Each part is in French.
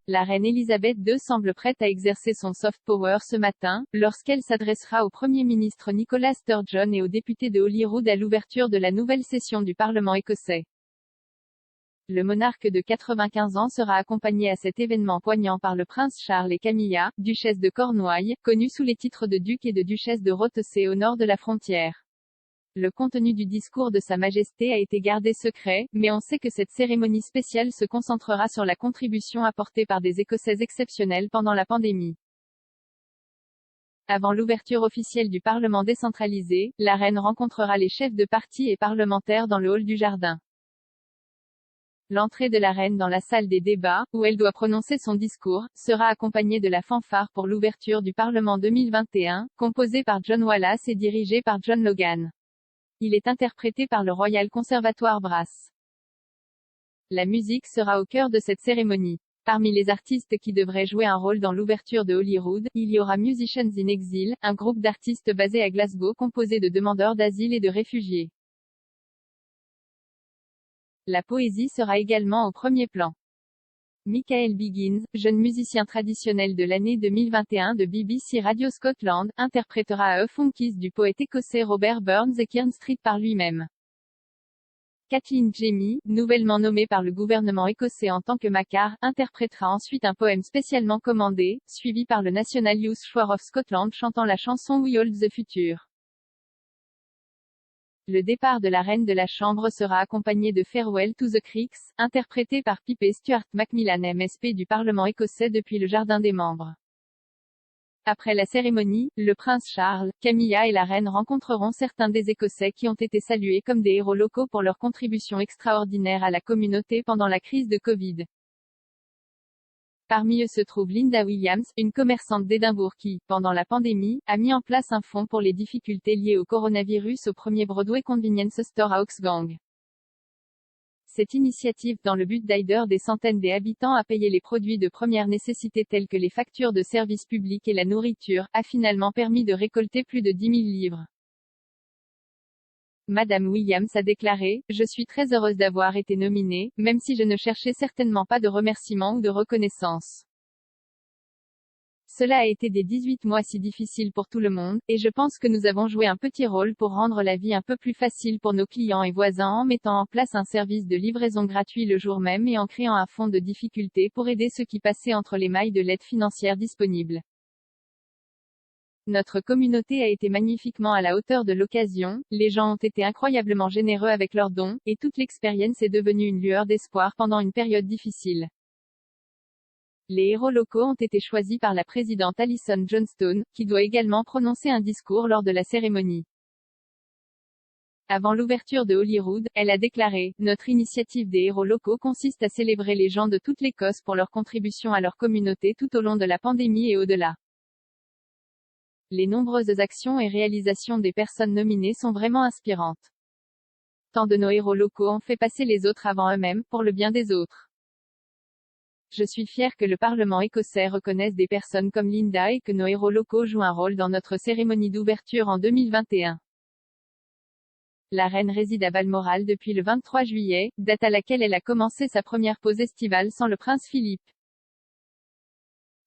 la reine Elisabeth II semble prête à exercer son soft power ce matin, lorsqu'elle s'adressera au Premier ministre Nicola Sturgeon et aux députés de Holyrood à l'ouverture de la nouvelle session du Parlement écossais. Le monarque de 95 ans sera accompagné à cet événement poignant par le prince Charles et Camilla, duchesse de Cornouailles, connue sous les titres de duc et de duchesse de Rothesay au nord de la frontière. Le contenu du discours de Sa Majesté a été gardé secret, mais on sait que cette cérémonie spéciale se concentrera sur la contribution apportée par des Écossais exceptionnels pendant la pandémie. Avant l'ouverture officielle du Parlement décentralisé, la reine rencontrera les chefs de parti et parlementaires dans le hall du jardin. L'entrée de la reine dans la salle des débats, où elle doit prononcer son discours, sera accompagnée de la fanfare pour l'ouverture du Parlement 2021, composée par John Wallace et dirigée par John Logan. Il est interprété par le Royal Conservatoire Brass. La musique sera au cœur de cette cérémonie. Parmi les artistes qui devraient jouer un rôle dans l'ouverture de Holyrood, il y aura Musicians in Exile, un groupe d'artistes basé à Glasgow composé de demandeurs d'asile et de réfugiés. La poésie sera également au premier plan. Michael Biggins, jeune musicien traditionnel de l'année 2021 de BBC Radio Scotland, interprétera A Funkies du poète écossais Robert Burns et Kearns Street par lui-même. Kathleen Jamie, nouvellement nommée par le gouvernement écossais en tant que Makar, interprétera ensuite un poème spécialement commandé, suivi par le National Youth Choir of Scotland chantant la chanson We Hold the Future. Le départ de la reine de la Chambre sera accompagné de Farewell to the Creeks, interprété par Pippa Stuart Macmillan MSP du Parlement écossais depuis le jardin des membres. Après la cérémonie, le prince Charles, Camilla et la reine rencontreront certains des Écossais qui ont été salués comme des héros locaux pour leur contribution extraordinaire à la communauté pendant la crise de Covid. Parmi eux se trouve Linda Williams, une commerçante d'Édimbourg qui, pendant la pandémie, a mis en place un fonds pour les difficultés liées au coronavirus au premier Broadway Convenience Store à Oxgang. Cette initiative, dans le but d'aider des centaines d'habitants à payer les produits de première nécessité tels que les factures de services publics et la nourriture, a finalement permis de récolter plus de 10 000 livres. Madame Williams a déclaré « Je suis très heureuse d'avoir été nominée, même si je ne cherchais certainement pas de remerciements ou de reconnaissance. Cela a été des 18 mois si difficiles pour tout le monde, et je pense que nous avons joué un petit rôle pour rendre la vie un peu plus facile pour nos clients et voisins en mettant en place un service de livraison gratuit le jour même et en créant un fonds de difficulté pour aider ceux qui passaient entre les mailles de l'aide financière disponible. Notre communauté a été magnifiquement à la hauteur de l'occasion, les gens ont été incroyablement généreux avec leurs dons, et toute l'expérience est devenue une lueur d'espoir pendant une période difficile. Les héros locaux ont été choisis par la présidente Alison Johnstone, qui doit également prononcer un discours lors de la cérémonie. Avant l'ouverture de Holyrood, elle a déclaré « Notre initiative des héros locaux consiste à célébrer les gens de toute l'Écosse pour leur contribution à leur communauté tout au long de la pandémie et au-delà. Les nombreuses actions et réalisations des personnes nominées sont vraiment inspirantes. Tant de nos héros locaux ont fait passer les autres avant eux-mêmes, pour le bien des autres. Je suis fière que le Parlement écossais reconnaisse des personnes comme Linda et que nos héros locaux jouent un rôle dans notre cérémonie d'ouverture en 2021. La reine réside à Balmoral depuis le 23 juillet, date à laquelle elle a commencé sa première pause estivale sans le prince Philippe.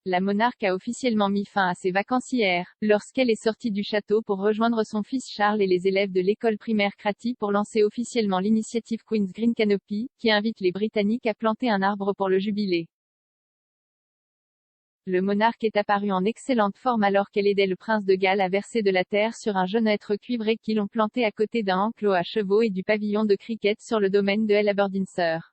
La monarque a officiellement mis fin à ses vacances hier, lorsqu'elle est sortie du château pour rejoindre son fils Charles et les élèves de l'école primaire Cratty pour lancer officiellement l'initiative Queen's Green Canopy, qui invite les Britanniques à planter un arbre pour le jubilé. Le monarque est apparu en excellente forme alors qu'elle aidait le prince de Galles à verser de la terre sur un jeune être cuivré qu'ils ont planté à côté d'un enclos à chevaux et du pavillon de cricket sur le domaine de El Aberdeenshire.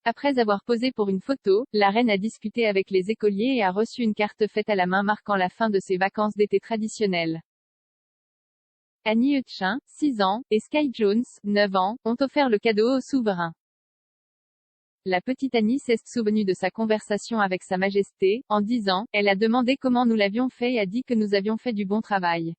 Après avoir posé pour une photo, la reine a discuté avec les écoliers et a reçu une carte faite à la main marquant la fin de ses vacances d'été traditionnelles. Annie Hutchin, 6 ans, et Sky Jones, 9 ans, ont offert le cadeau au souverain. La petite Annie s'est souvenue de sa conversation avec Sa Majesté, en disant « Elle a demandé comment nous l'avions fait et a dit que nous avions fait du bon travail.